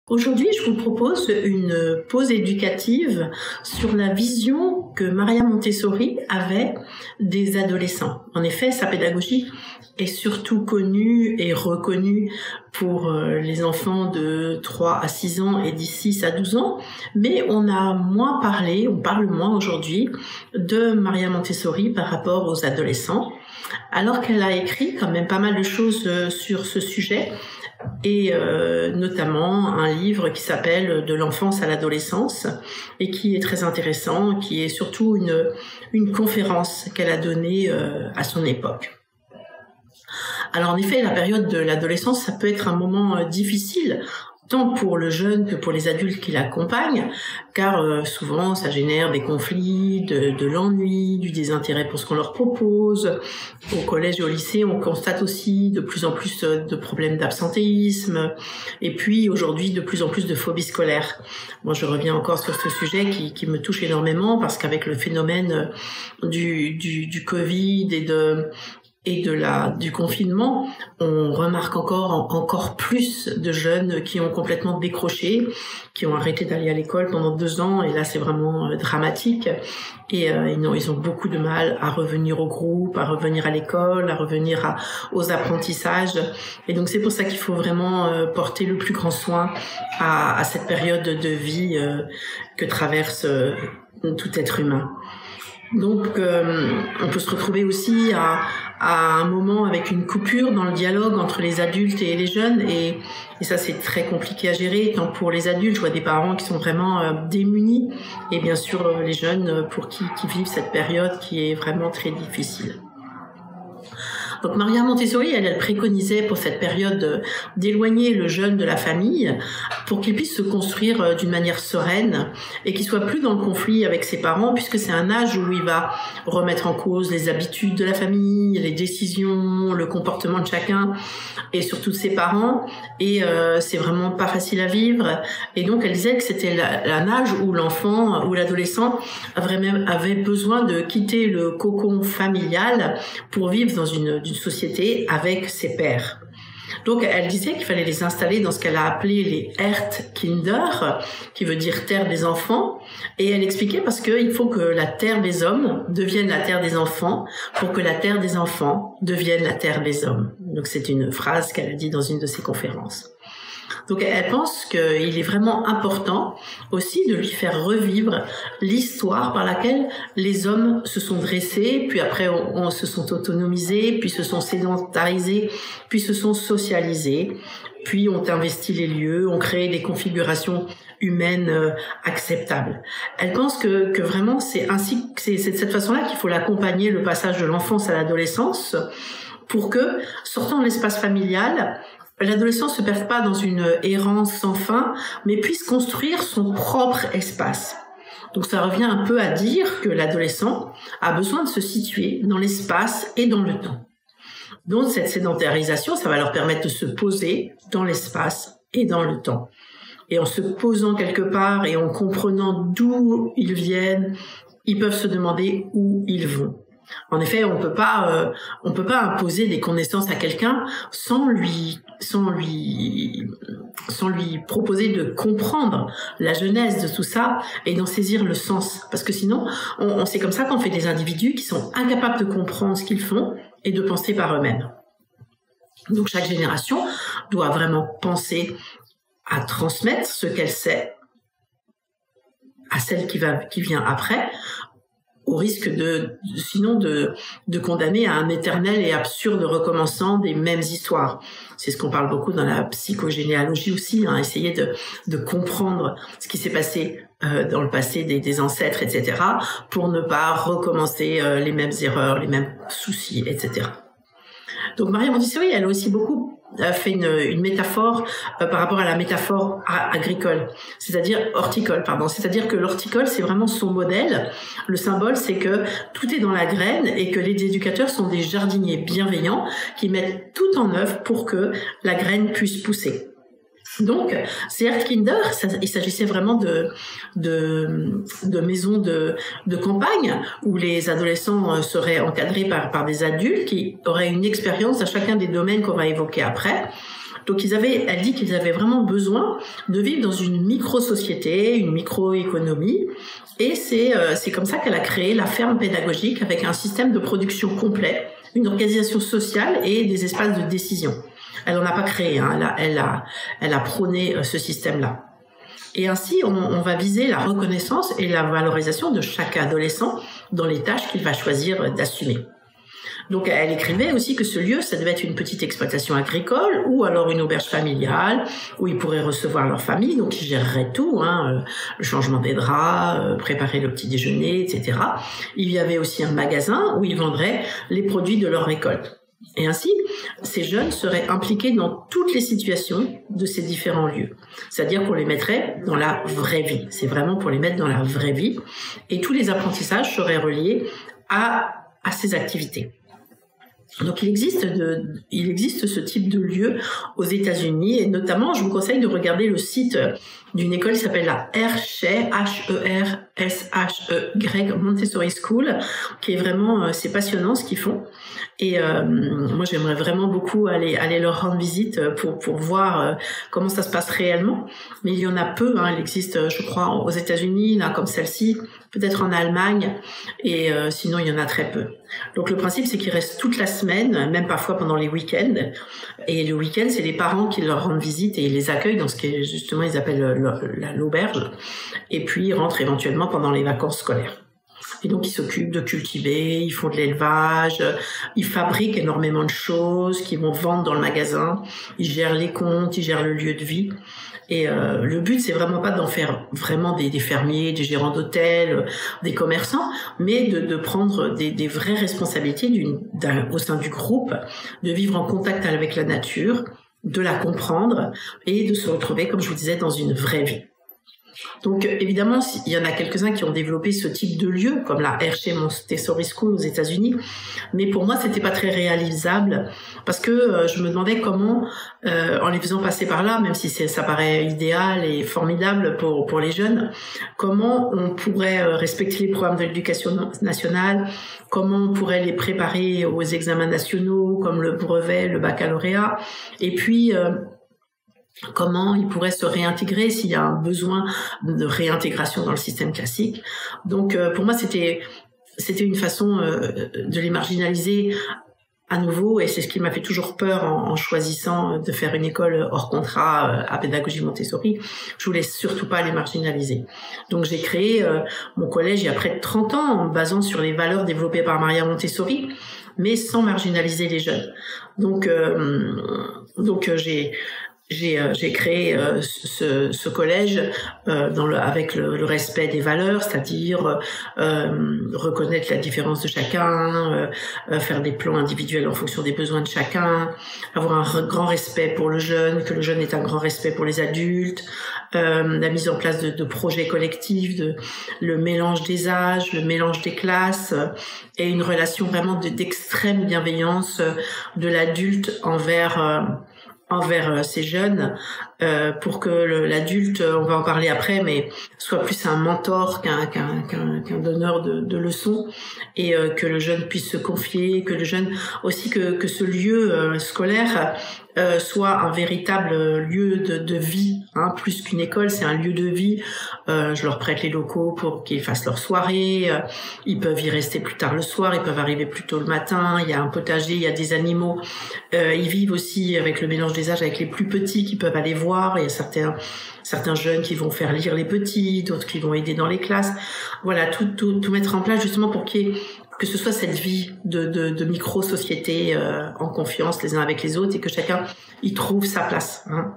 Aujourd'hui, je vous propose une pause éducative sur la vision que Maria Montessori avait des adolescents. En effet, sa pédagogie est surtout connue et reconnue pour les enfants de 3 à 6 ans et de 6 à 12 ans, mais on parle moins aujourd'hui de Maria Montessori par rapport aux adolescents, alors qu'elle a écrit quand même pas mal de choses sur ce sujet, et notamment un livre qui s'appelle « De l'enfance à l'adolescence » et qui est très intéressant, qui est surtout une conférence qu'elle a donnée à son époque. Alors en effet, la période de l'adolescence, ça peut être un moment difficile, tant pour le jeune que pour les adultes qui l'accompagnent, car souvent ça génère des conflits, de l'ennui, du désintérêt pour ce qu'on leur propose. Au collège et au lycée, on constate aussi de plus en plus de problèmes d'absentéisme, et puis aujourd'hui de plus en plus de phobie scolaire. Moi, je reviens encore sur ce sujet qui me touche énormément, parce qu'avec le phénomène du Covid et du confinement, on remarque encore plus de jeunes qui ont complètement décroché, qui ont arrêté d'aller à l'école pendant 2 ans, et là c'est vraiment dramatique. Et ils ont beaucoup de mal à revenir au groupe, à revenir à l'école, à revenir aux apprentissages. Et donc c'est pour ça qu'il faut vraiment porter le plus grand soin à cette période de vie que traverse tout être humain. Donc on peut se retrouver aussi à un moment avec une coupure dans le dialogue entre les adultes et les jeunes, et ça c'est très compliqué à gérer, tant pour les adultes, je vois des parents qui sont vraiment démunis, et bien sûr les jeunes pour qui vivent cette période qui est vraiment très difficile. Donc Maria Montessori, elle préconisait pour cette période d'éloigner le jeune de la famille pour qu'il puisse se construire d'une manière sereine et qu'il soit plus dans le conflit avec ses parents, puisque c'est un âge où il va remettre en cause les habitudes de la famille, les décisions, le comportement de chacun et surtout de ses parents, et c'est vraiment pas facile à vivre. Et donc elle disait que c'était un âge où l'enfant ou l'adolescent avait besoin de quitter le cocon familial pour vivre dans une société avec ses pairs. Donc elle disait qu'il fallait les installer dans ce qu'elle a appelé les Erdkinder, qui veut dire terre des enfants, et elle expliquait parce qu'il faut que la terre des hommes devienne la terre des enfants pour que la terre des enfants devienne la terre des hommes. Donc c'est une phrase qu'elle a dit dans une de ses conférences. Donc elle pense qu'il est vraiment important aussi de lui faire revivre l'histoire par laquelle les hommes se sont dressés, puis après on se sont autonomisés, puis se sont sédentarisés, puis se sont socialisés, puis ont investi les lieux, ont créé des configurations humaines acceptables. Elle pense que vraiment c'est de cette façon-là qu'il faut l'accompagner, le passage de l'enfance à l'adolescence, pour que, sortant de l'espace familial, l'adolescent se perde pas dans une errance sans fin, mais puisse construire son propre espace. Donc ça revient un peu à dire que l'adolescent a besoin de se situer dans l'espace et dans le temps. Donc cette sédentarisation, ça va leur permettre de se poser dans l'espace et dans le temps. Et en se posant quelque part et en comprenant d'où ils viennent, ils peuvent se demander où ils vont. En effet, on peut pas imposer des connaissances à quelqu'un sans lui proposer de comprendre la genèse de tout ça et d'en saisir le sens. Parce que sinon, c'est comme ça qu'on fait des individus qui sont incapables de comprendre ce qu'ils font et de penser par eux-mêmes. Donc chaque génération doit vraiment penser à transmettre ce qu'elle sait à celle qui vient après, au risque sinon de condamner à un éternel et absurde recommençant des mêmes histoires. C'est ce qu'on parle beaucoup dans la psychogénéalogie aussi, essayer de comprendre ce qui s'est passé dans le passé des ancêtres, etc., pour ne pas recommencer les mêmes erreurs, les mêmes soucis, etc. Donc Maria Montessori, elle a aussi beaucoup fait une métaphore par rapport à la métaphore agricole, horticole, c'est-à-dire que l'horticole, c'est vraiment son modèle. Le symbole, c'est que tout est dans la graine et que les éducateurs sont des jardiniers bienveillants qui mettent tout en œuvre pour que la graine puisse pousser. Donc, ces Erdkinder, il s'agissait vraiment de maisons de campagne où les adolescents seraient encadrés par des adultes qui auraient une expérience dans chacun des domaines qu'on va évoquer après, Donc elle dit qu'ils avaient vraiment besoin de vivre dans une micro-société, une micro-économie. Et c'est comme ça qu'elle a créé la ferme pédagogique avec un système de production complet, une organisation sociale et des espaces de décision. Elle n'en a pas créé, hein, elle a prôné ce système-là. Et ainsi, on va viser la reconnaissance et la valorisation de chaque adolescent dans les tâches qu'il va choisir d'assumer. Donc, elle écrivait aussi que ce lieu, ça devait être une petite exploitation agricole ou alors une auberge familiale où ils pourraient recevoir leur famille. Donc, ils géreraient tout, hein, le changement des draps, préparer le petit déjeuner, etc. Il y avait aussi un magasin où ils vendraient les produits de leur récolte. Et ainsi, ces jeunes seraient impliqués dans toutes les situations de ces différents lieux. C'est-à-dire qu'on les mettrait dans la vraie vie. C'est vraiment pour les mettre dans la vraie vie. Et tous les apprentissages seraient reliés à ces activités. Donc il existe ce type de lieu aux États-Unis et notamment je vous conseille de regarder le site d'une école qui s'appelle la Hershey H-E-R-S-H-E-Y Montessori School, qui est vraiment c'est passionnant ce qu'ils font. Et moi j'aimerais vraiment beaucoup aller leur rendre visite pour voir comment ça se passe réellement. Mais il y en a peu, hein. Il existe, je crois, aux États-Unis, là comme celle-ci, peut-être en Allemagne, et sinon il y en a très peu. Donc le principe c'est qu'ils restent toute la semaine, même parfois pendant les week-ends. Et le week-end c'est les parents qui leur rendent visite et ils les accueillent dans ce que justement ils appellent l'auberge. Et puis ils rentrent éventuellement pendant les vacances scolaires. Et donc, ils s'occupent de cultiver, ils font de l'élevage, ils fabriquent énormément de choses qu'ils vont vendre dans le magasin, ils gèrent les comptes, ils gèrent le lieu de vie. Et le but, c'est vraiment pas d'en faire vraiment des fermiers, des gérants d'hôtels, des commerçants, mais de prendre des vraies responsabilités au sein du groupe, de vivre en contact avec la nature, de la comprendre et de se retrouver, comme je vous disais, dans une vraie vie. Donc évidemment, il y en a quelques-uns qui ont développé ce type de lieu, comme la Hershey Montessori School aux États-Unis, mais pour moi, c'était pas très réalisable parce que je me demandais comment, en les faisant passer par là, même si ça paraît idéal et formidable pour les jeunes, comment on pourrait respecter les programmes de l'éducation nationale, comment on pourrait les préparer aux examens nationaux, comme le brevet, le baccalauréat, et puis comment ils pourraient se réintégrer s'il y a un besoin de réintégration dans le système classique. Donc pour moi c'était une façon de les marginaliser à nouveau, et c'est ce qui m'a fait toujours peur en choisissant de faire une école hors contrat à pédagogie Montessori. Je voulais surtout pas les marginaliser. Donc j'ai créé mon collège il y a près de 30 ans en basant sur les valeurs développées par Maria Montessori, mais sans marginaliser les jeunes. Donc j'ai créé ce collège avec le respect des valeurs, c'est-à-dire reconnaître la différence de chacun, faire des plans individuels en fonction des besoins de chacun, avoir un grand respect pour le jeune, que le jeune ait un grand respect pour les adultes, la mise en place de projets collectifs, le mélange des âges, le mélange des classes, et une relation vraiment d'extrême bienveillance de l'adulte envers ces jeunes, pour que l'adulte, on va en parler après, mais soit plus un mentor qu'un donneur de leçons, et que le jeune puisse se confier, que le jeune aussi que ce lieu scolaire soit un véritable lieu de vie, hein, plus qu'une école, c'est un lieu de vie. Je leur prête les locaux pour qu'ils fassent leur soirée, ils peuvent y rester plus tard le soir, ils peuvent arriver plus tôt le matin, il y a un potager, il y a des animaux, ils vivent aussi avec le mélange des âges, avec les plus petits qui peuvent aller voir, il y a certains jeunes qui vont faire lire les petits, d'autres qui vont aider dans les classes. Voilà, tout mettre en place justement pour que ce soit cette vie de micro-société en confiance les uns avec les autres, et que chacun y trouve sa place, hein.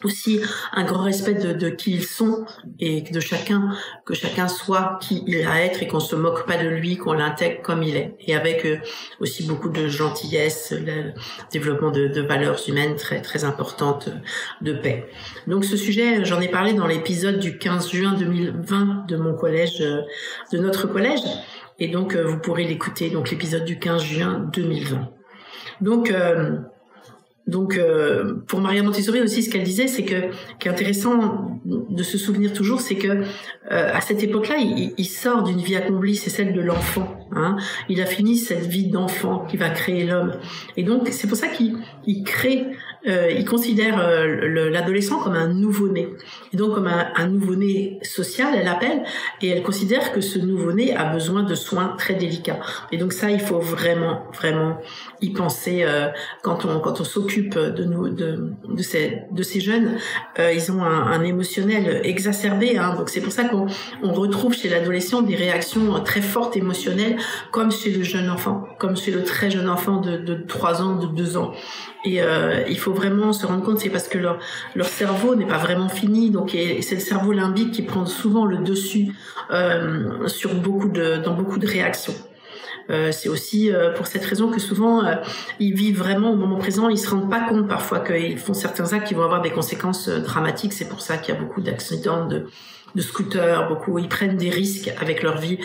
Aussi un grand respect de qui ils sont, et que chacun soit qui il a à être, et qu'on se moque pas de lui, qu'on l'intègre comme il est, et avec aussi beaucoup de gentillesse, le développement de valeurs humaines très très importantes, de paix. Donc ce sujet, j'en ai parlé dans l'épisode du 15 juin 2020 de mon collège, de notre collège, et donc vous pourrez l'écouter, donc l'épisode du 15 juin 2020. Donc pour Maria Montessori aussi, ce qu'elle disait, c'est qui est intéressant de se souvenir toujours, c'est que à cette époque-là, il sort d'une vie accomplie, c'est celle de l'enfant, hein. Il a fini cette vie d'enfant qui va créer l'homme, et donc c'est pour ça qu'il crée ils considèrent l'adolescent comme un nouveau-né, et donc comme un nouveau-né social, elle appelle, et elle considère que ce nouveau-né a besoin de soins très délicats. Et donc ça, il faut vraiment y penser quand on s'occupe de ces jeunes. Ils ont un émotionnel exacerbé, hein, donc c'est pour ça qu'on retrouve chez l'adolescent des réactions très fortes émotionnelles, comme chez le jeune enfant, comme chez le très jeune enfant de 3 ans, de 2 ans. Et il faut vraiment se rendre compte, c'est parce que leur cerveau n'est pas vraiment fini, donc c'est le cerveau limbique qui prend souvent le dessus dans beaucoup de réactions. C'est aussi pour cette raison que souvent ils vivent vraiment au moment présent, ils se rendent pas compte parfois qu'ils font certains actes qui vont avoir des conséquences dramatiques. C'est pour ça qu'il y a beaucoup d'accidents de scooters, ils prennent des risques avec leur vie.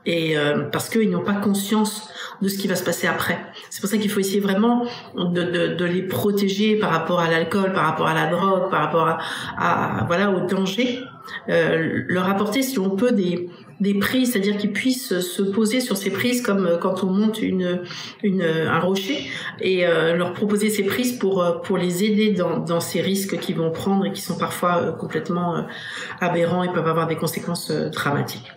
Et parce qu'ils n'ont pas conscience de ce qui va se passer après. C'est pour ça qu'il faut essayer vraiment de les protéger par rapport à l'alcool, par rapport à la drogue, par rapport au danger. Leur apporter, si on peut, des prises, c'est-à-dire qu'ils puissent se poser sur ces prises comme quand on monte un rocher, et leur proposer ces prises pour les aider dans ces risques qu'ils vont prendre et qui sont parfois complètement aberrants et peuvent avoir des conséquences dramatiques.